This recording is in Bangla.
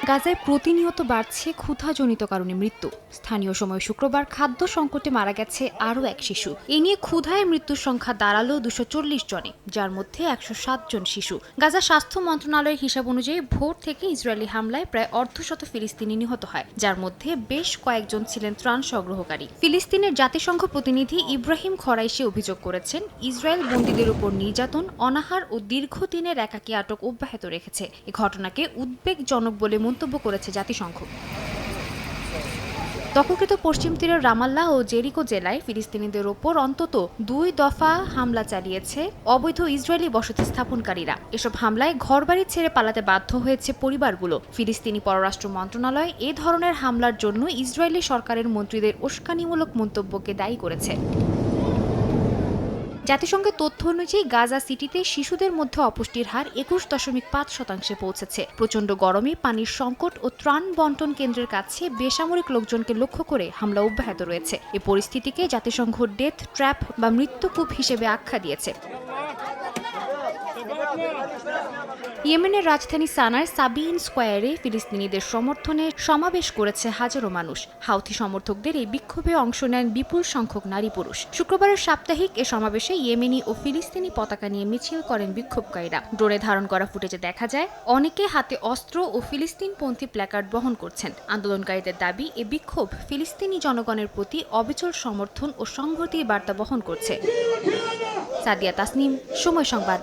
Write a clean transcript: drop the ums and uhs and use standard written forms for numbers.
গাজায় প্রতিনিয়ত বাড়ছে ক্ষুধাজনিত কারণে মৃত্যু। স্থানীয় সময় শুক্রবার খাদ্য সংকটে মারা গেছে আরও এক শিশু। এ নিয়ে ক্ষুধায় মৃত্যুর সংখ্যা দাঁড়ালো 240 জনে, যার মধ্যে 107 জন শিশু। গাজা স্বাস্থ্য মন্ত্রণালয়ের হিসাব অনুযায়ী ভোর থেকে ইসরায়েলি হামলায় প্রায় অর্ধশত ফিলিস্তিনি নিহত হয়, যার মধ্যে বেশ কয়েকজন ছিলেন ত্রাণ সংগ্রহকারী। ফিলিস্তিনের জাতিসংঘ প্রতিনিধি ইব্রাহিম খরাইশি অভিযোগ করেছেন, ইসরায়েল বন্দীদের উপর নির্যাতন, অনাহার ও দীর্ঘদিনের একাকী আটক অব্যাহত রেখেছে। এ ঘটনাকে উদ্বেগজনক বলে মন্তব্য করেছে জাতিসংঘ। দখলকৃত পশ্চিম তীরের রামাল্লাহ ও জেরিকো জেলায় ফিলিস্তিনিদের ওপর অন্তত 2 দফা হামলা চালিয়েছে অবৈধ ইসরায়েলি বসতি স্থাপনকারীরা। এসব হামলায় ঘরবাড়ি ছেড়ে পালাতে বাধ্য হয়েছে পরিবারগুলো। ফিলিস্তিনি পররাষ্ট্র মন্ত্রণালয় এ ধরনের হামলার জন্য ইসরায়েলি সরকারের মন্ত্রীদের উস্কানিমূলক মন্তব্যকে দায়ী করেছে। জাতিসংঘের তথ্য অনুযায়ী গাজা সিটিতে শিশুদের মধ্যে অপুষ্টির হার 21.5% পৌঁছেছে। প্রচণ্ড গরমে পানির সংকট ও ত্রাণ বন্টন কেন্দ্রের কাছে বেসামরিক লোকজনকে লক্ষ্য করে হামলা অব্যাহত রয়েছে। এ পরিস্থিতিকে জাতিসংঘ ডেথ ট্র্যাপ বা মৃত্যুকূপ হিসেবে আখ্যা দিয়েছে। ইয়েমেনের রাজধানী সানার সাবিন স্কোয়ারে ফিলিস্তিনিদের সমর্থনে সমাবেশ করেছে হাজারো মানুষ। হাউথি সমর্থকদের এই বিক্ষোভে অংশ নেন বিপুল সংখ্যক নারী পুরুষ। শুক্রবারের সাপ্তাহিক এ সমাবেশে ইয়েমেনি ও ফিলিস্তিনি পতাকা নিয়ে মিছিল করেন বিক্ষোভকারীরা। ড্রোনে ধারণ করা ফুটেজে দেখা যায়, অনেকে হাতে অস্ত্র ও ফিলিস্তিনপন্থী প্ল্যাকার্ড বহন করছেন। আন্দোলনকারীদের দাবি, এ বিক্ষোভ ফিলিস্তিনি জনগণের প্রতি অবিচল সমর্থন ও সংহতির বার্তা বহন করছে। সাদিয়া তাসনিম, সময় সংবাদ।